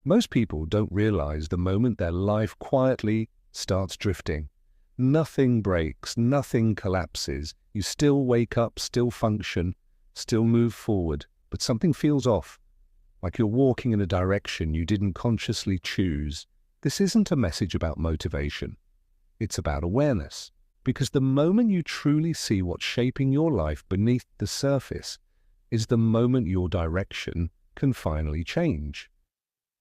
Most people don't realize the moment their life quietly starts drifting. Nothing breaks, nothing collapses. You still wake up, still function, still move forward, but something feels off, like you're walking in a direction you didn't consciously choose. This isn't a message about motivation. It's about awareness. Because the moment you truly see what's shaping your life beneath the surface is the moment your direction can finally change.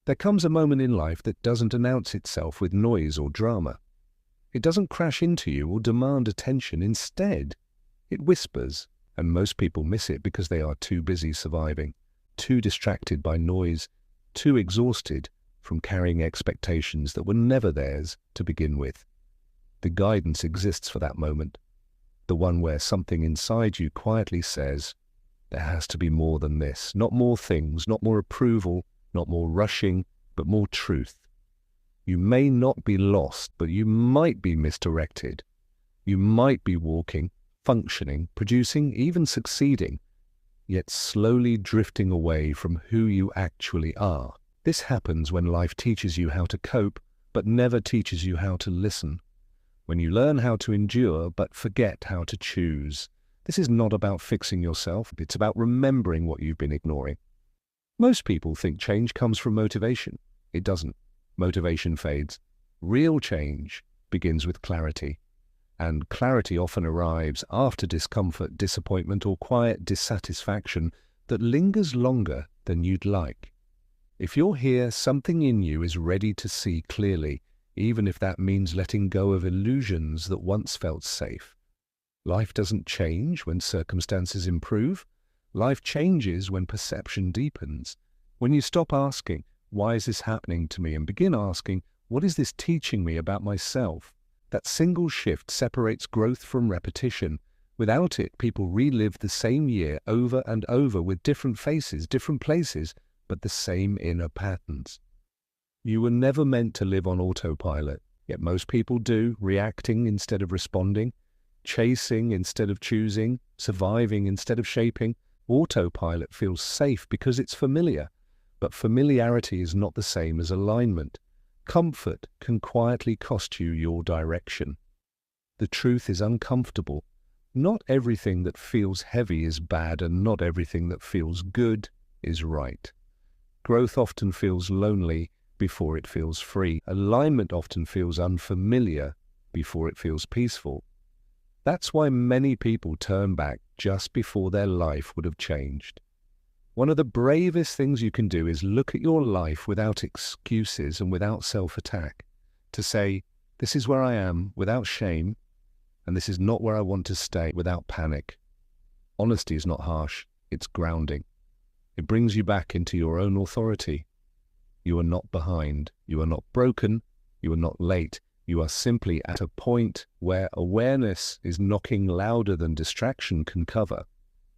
There comes a moment in life that doesn't announce itself with noise or drama. It doesn't crash into you or demand attention. Instead, it whispers, and most people miss it because they are too busy surviving, too distracted by noise, too exhausted from carrying expectations that were never theirs to begin with. The guidance exists for that moment, the one where something inside you quietly says, there has to be more than this, not more things, not more approval, not more rushing, but more truth. You may not be lost, but you might be misdirected. You might be walking, functioning, producing, even succeeding, yet slowly drifting away from who you actually are. This happens when life teaches you how to cope, but never teaches you how to listen. When you learn how to endure, but forget how to choose. This is not about fixing yourself, it's about remembering what you've been ignoring. Most people think change comes from motivation. It doesn't. Motivation fades. Real change begins with clarity. And clarity often arrives after discomfort, disappointment, or quiet dissatisfaction that lingers longer than you'd like. If you're here, something in you is ready to see clearly, even if that means letting go of illusions that once felt safe. Life doesn't change when circumstances improve. Life changes when perception deepens. When you stop asking, why is this happening to me, and begin asking, what is this teaching me about myself? That single shift separates growth from repetition. Without it, people relive the same year over and over with different faces, different places, but the same inner patterns. You were never meant to live on autopilot, yet most people do, reacting instead of responding, chasing instead of choosing, surviving instead of shaping. Autopilot feels safe because it's familiar, but familiarity is not the same as alignment. Comfort can quietly cost you your direction. The truth is uncomfortable. Not everything that feels heavy is bad, and not everything that feels good is right. Growth often feels lonely before it feels free. Alignment often feels unfamiliar before it feels peaceful. That's why many people turn back just before their life would have changed. One of the bravest things you can do is look at your life without excuses and without self-attack. To say, this is where I am without shame, and this is not where I want to stay without panic. Honesty is not harsh, it's grounding. It brings you back into your own authority. You are not behind, you are not broken, you are not late. You are simply at a point where awareness is knocking louder than distraction can cover.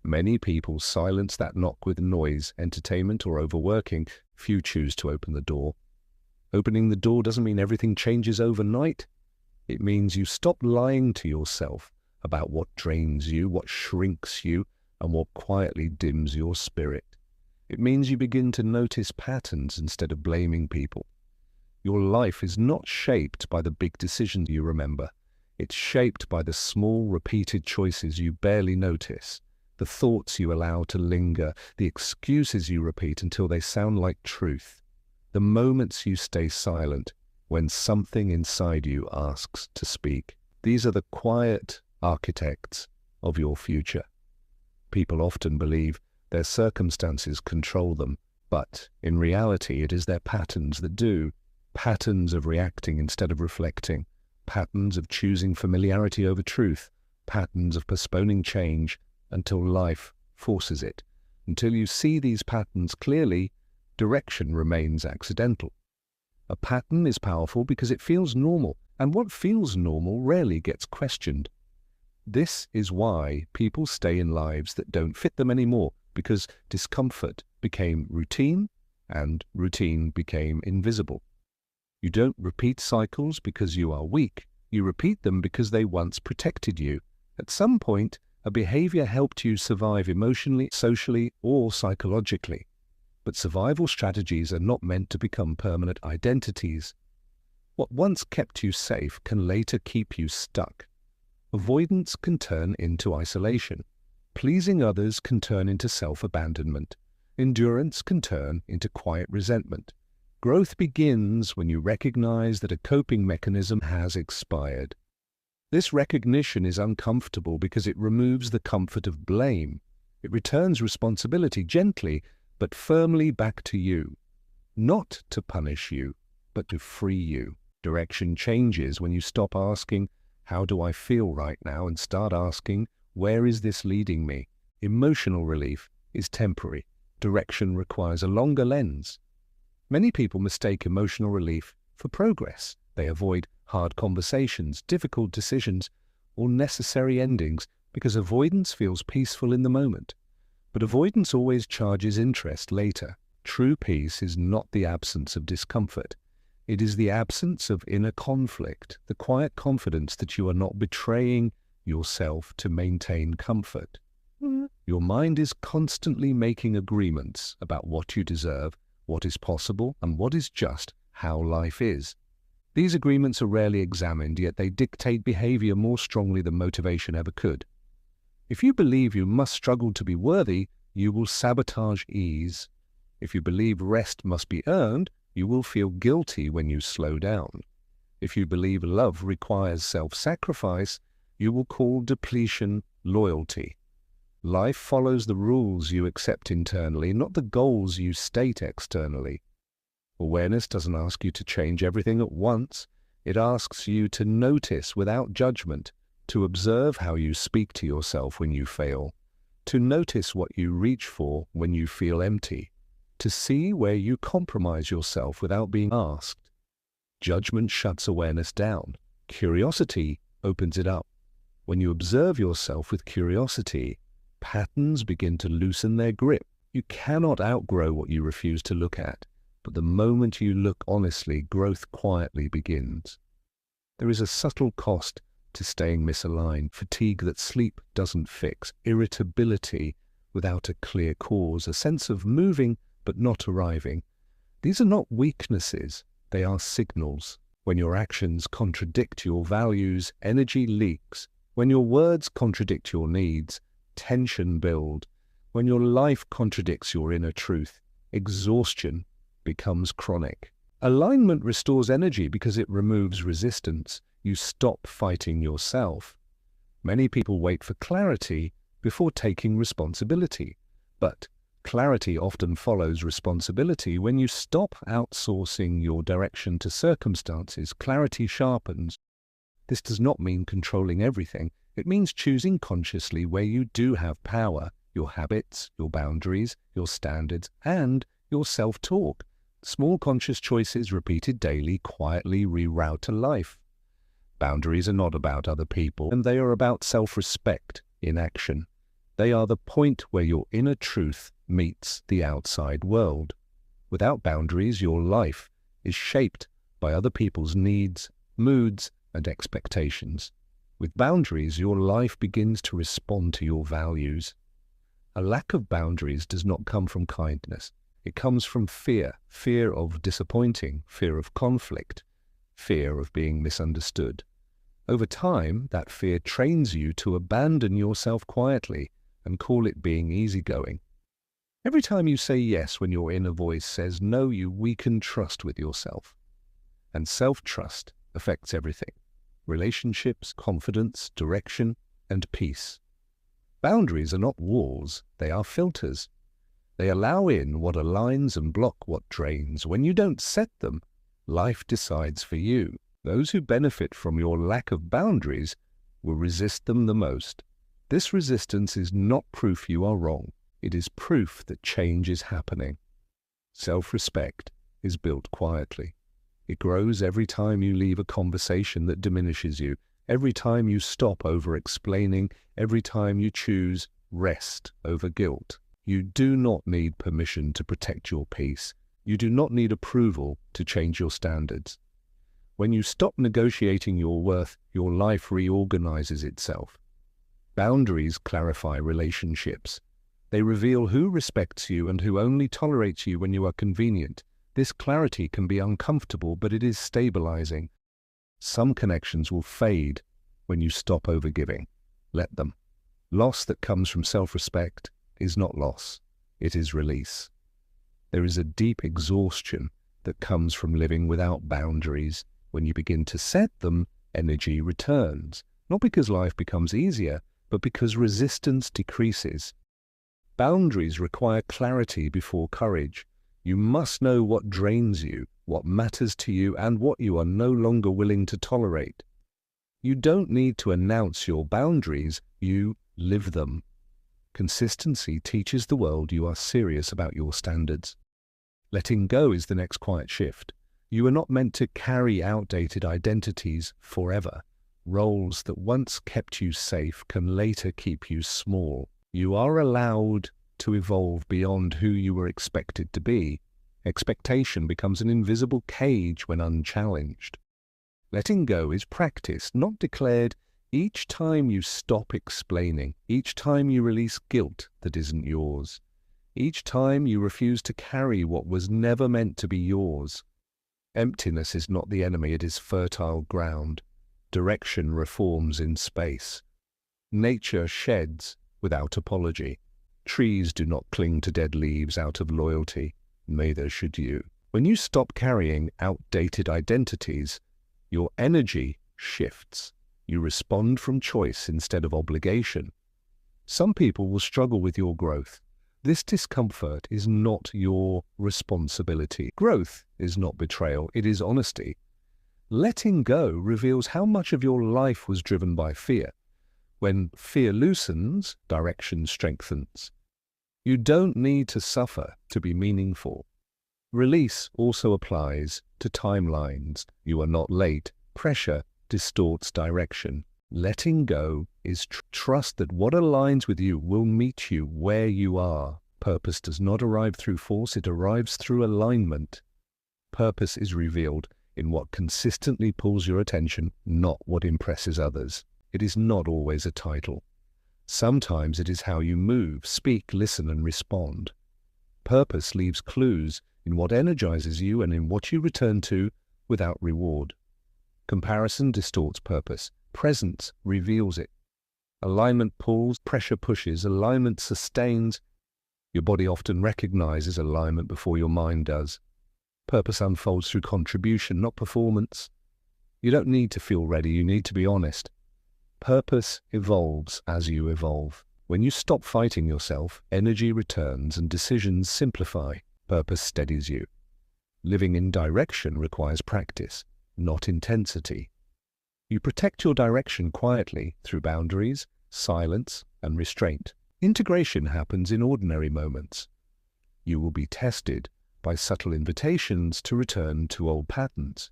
Many people silence that knock with noise, entertainment, or overworking. Few choose to open the door. Opening the door doesn't mean everything changes overnight. It means you stop lying to yourself about what drains you, what shrinks you, and what quietly dims your spirit. It means you begin to notice patterns instead of blaming people. Your life is not shaped by the big decisions you remember. It's shaped by the small, repeated choices you barely notice, the thoughts you allow to linger, the excuses you repeat until they sound like truth, the moments you stay silent when something inside you asks to speak. These are the quiet architects of your future. People often believe their circumstances control them, but in reality it is their patterns that do. Patterns of reacting instead of reflecting, patterns of choosing familiarity over truth, patterns of postponing change until life forces it. Until you see these patterns clearly, direction remains accidental. A pattern is powerful because it feels normal, and what feels normal rarely gets questioned. This is why people stay in lives that don't fit them anymore, because discomfort became routine, and routine became invisible. You don't repeat cycles because you are weak. You repeat them because they once protected you. At some point, a behavior helped you survive emotionally, socially, or psychologically. But survival strategies are not meant to become permanent identities. What once kept you safe can later keep you stuck. Avoidance can turn into isolation. Pleasing others can turn into self-abandonment. Endurance can turn into quiet resentment. Growth begins when you recognize that a coping mechanism has expired. This recognition is uncomfortable because it removes the comfort of blame. It returns responsibility gently but firmly back to you. Not to punish you, but to free you. Direction changes when you stop asking, "How do I feel right now?" and start asking, "Where is this leading me?" Emotional relief is temporary. Direction requires a longer lens. Many people mistake emotional relief for progress. They avoid hard conversations, difficult decisions, or necessary endings because avoidance feels peaceful in the moment. But avoidance always charges interest later. True peace is not the absence of discomfort. It is the absence of inner conflict, the quiet confidence that you are not betraying yourself to maintain comfort. Your mind is constantly making agreements about what you deserve, what is possible, and what is just how life is. These agreements are rarely examined, yet they dictate behavior more strongly than motivation ever could. If you believe you must struggle to be worthy, you will sabotage ease. If you believe rest must be earned, you will feel guilty when you slow down. If you believe love requires self-sacrifice, you will call depletion loyalty. Life follows the rules you accept internally, not the goals you state externally. Awareness doesn't ask you to change everything at once. It asks you to notice without judgment, to observe how you speak to yourself when you fail, to notice what you reach for when you feel empty, to see where you compromise yourself without being asked. Judgment shuts awareness down. Curiosity opens it up. When you observe yourself with curiosity, patterns begin to loosen their grip. You cannot outgrow what you refuse to look at, but the moment you look honestly, growth quietly begins. There is a subtle cost to staying misaligned, fatigue that sleep doesn't fix, irritability without a clear cause, a sense of moving but not arriving. These are not weaknesses, they are signals. When your actions contradict your values, energy leaks. When your words contradict your needs, tension builds. When your life contradicts your inner truth, exhaustion becomes chronic. Alignment restores energy because it removes resistance. You stop fighting yourself. Many people wait for clarity before taking responsibility. But clarity often follows responsibility. When you stop outsourcing your direction to circumstances, clarity sharpens. This does not mean controlling everything. It means choosing consciously where you do have power, your habits, your boundaries, your standards, and your self-talk. Small conscious choices repeated daily quietly reroute a life. Boundaries are not about other people, and they are about self-respect in action. They are the point where your inner truth meets the outside world. Without boundaries, your life is shaped by other people's needs, moods, and expectations. With boundaries, your life begins to respond to your values. A lack of boundaries does not come from kindness. It comes from fear of disappointing, fear of conflict, fear of being misunderstood. Over time, that fear trains you to abandon yourself quietly and call it being easygoing. Every time you say yes when your inner voice says no, you weaken trust with yourself. And self-trust affects everything: relationships, confidence, direction, and peace. Boundaries are not walls, they are filters. They allow in what aligns and block what drains. When you don't set them, life decides for you. Those who benefit from your lack of boundaries will resist them the most. This resistance is not proof you are wrong. It is proof that change is happening. Self-respect is built quietly. It grows every time you leave a conversation that diminishes you, every time you stop over-explaining, every time you choose rest over guilt. You do not need permission to protect your peace. You do not need approval to change your standards. When you stop negotiating your worth, your life reorganizes itself. Boundaries clarify relationships. They reveal who respects you and who only tolerates you when you are convenient. This clarity can be uncomfortable, but it is stabilizing. Some connections will fade when you stop overgiving. Let them. Loss that comes from self-respect is not loss. It is release. There is a deep exhaustion that comes from living without boundaries. When you begin to set them, energy returns. Not because life becomes easier, but because resistance decreases. Boundaries require clarity before courage. You must know what drains you, what matters to you, and what you are no longer willing to tolerate. You don't need to announce your boundaries, you live them. Consistency teaches the world you are serious about your standards. Letting go is the next quiet shift. You are not meant to carry outdated identities forever. Roles that once kept you safe can later keep you small. You are allowed to evolve beyond who you were expected to be. Expectation becomes an invisible cage when unchallenged. Letting go is practiced, not declared. Each time you stop explaining, each time you release guilt that isn't yours, each time you refuse to carry what was never meant to be yours. Emptiness is not the enemy, it is fertile ground. Direction reforms in space. Nature sheds without apology. Trees do not cling to dead leaves out of loyalty. Neither should you. When you stop carrying outdated identities, your energy shifts. You respond from choice instead of obligation. Some people will struggle with your growth. This discomfort is not your responsibility. Growth is not betrayal, it is honesty. Letting go reveals how much of your life was driven by fear. When fear loosens, direction strengthens. You don't need to suffer to be meaningful. Release also applies to timelines. You are not late. Pressure distorts direction. Letting go is trust that what aligns with you will meet you where you are. Purpose does not arrive through force, it arrives through alignment. Purpose is revealed in what consistently pulls your attention, not what impresses others. It is not always a title. Sometimes it is how you move, speak, listen, and respond. Purpose leaves clues in what energizes you and in what you return to without reward. Comparison distorts purpose. Presence reveals it. Alignment pulls, pressure pushes, alignment sustains. Your body often recognizes alignment before your mind does. Purpose unfolds through contribution, not performance. You don't need to feel ready, you need to be honest. Purpose evolves as you evolve. When you stop fighting yourself, energy returns and decisions simplify. Purpose steadies you. Living in direction requires practice, not intensity. You protect your direction quietly through boundaries, silence, and restraint. Integration happens in ordinary moments. You will be tested by subtle invitations to return to old patterns.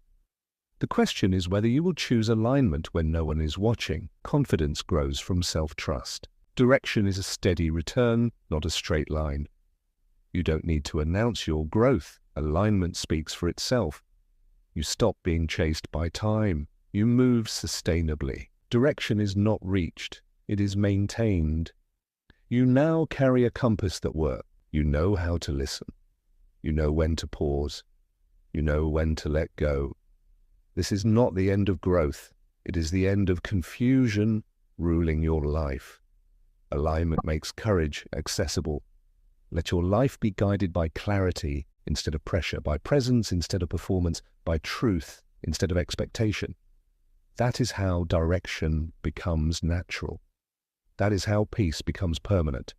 The question is whether you will choose alignment when no one is watching. Confidence grows from self-trust. Direction is a steady return, not a straight line. You don't need to announce your growth. Alignment speaks for itself. You stop being chased by time. You move sustainably. Direction is not reached. It is maintained. You now carry a compass that works. You know how to listen. You know when to pause. You know when to let go. This is not the end of growth. It is the end of confusion ruling your life. Alignment makes courage accessible. Let your life be guided by clarity instead of pressure, by presence instead of performance, by truth instead of expectation. That is how direction becomes natural. That is how peace becomes permanent.